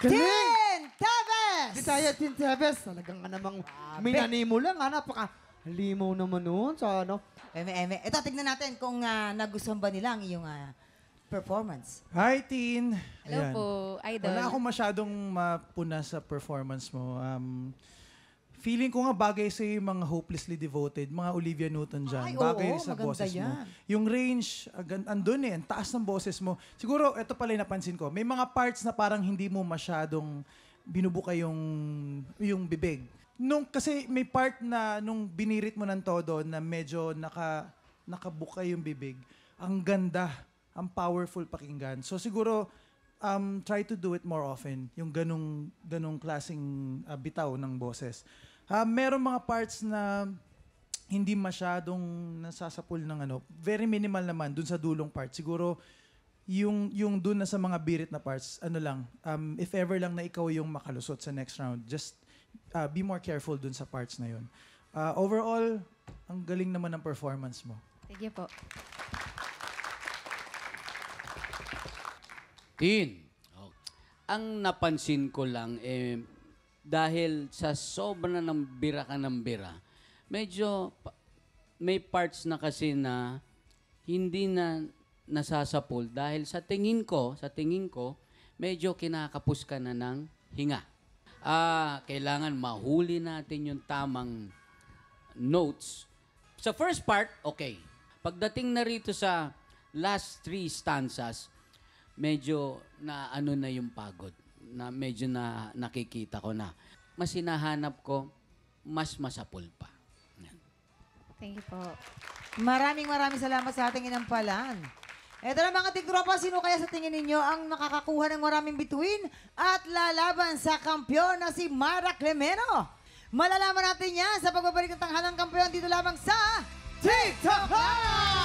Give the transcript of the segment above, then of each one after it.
Tin Tevez! Di tayo, Tin Tevez. Talagang nga namang minani mo lang. Napaka-limaw naman nun sa ano. Eme. Ito, tignan natin kung nagustuhan ba nila ang iyong performance. Hi, Tin. Hello Ayan. po, idol. Wala akong masyadong mapuna sa performance mo. Feeling ko nga bagay sa yung mga hopelessly devoted, mga Olivia Newton dyan. Ay, bagay oo, sa maganda boses mo. yan. Yung range, andun ang taas ng boses mo. Siguro, ito pala yung napansin ko. May mga parts na parang hindi mo masyadong binubuka yung bibig. Kasi may part na nung binirit mo ng todo na medyo nakabuka yung bibig, ang ganda, ang powerful pakinggan. So siguro, try to do it more often, yung ganong klaseng bitaw ng boses. Meron mga parts na hindi masyadong nasasapul ng very minimal naman dun sa dulong part. Siguro, yung dun na sa mga birit na parts, if ever lang na ikaw yung makalusot sa next round, just be more careful dun sa parts na yun. Overall, ang galing naman ng performance mo. Thank you po. Tin, ang napansin ko lang, dahil sa sobra ng bira ka ng bira, medyo may parts na kasi na hindi na nasasapul dahil sa tingin ko, medyo kinakapos ka na ng hinga. Kailangan mahuli natin yung tamang notes. Sa first part, okay. Pagdating na rito sa last 3 stanzas, medyo na yung pagod. Na medyo nakikita ko na. Mas hinahanap ko, mas masapul pa. Yan. Thank you po. Maraming salamat sa ating inampalan. Ito na mga tiktropa, sino kaya sa tingin ninyo ang makakakuha ng maraming bituin at lalaban sa kampiyon na si Mara Clemeno? Malalaman natin yan sa pagbabalik ng tanghalang kampiyon dito lamang sa TikTok Live!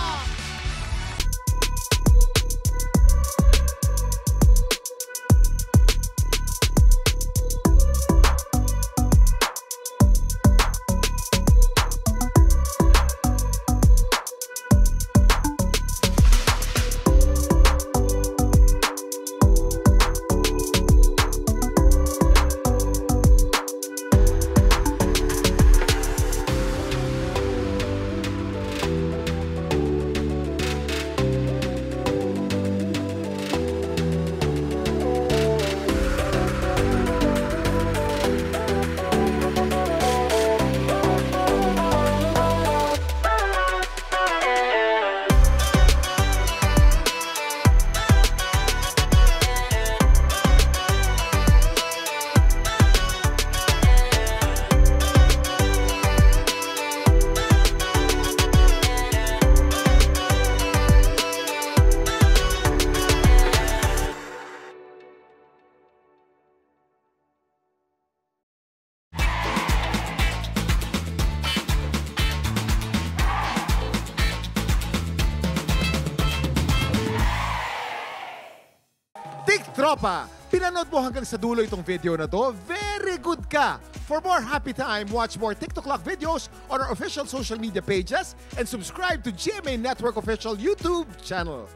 Tropa, pinanood mo hanggang sa dulo itong video na to, very good ka! For more happy time, watch more TikTok Clock videos on our official social media pages and subscribe to GMA Network official YouTube channel.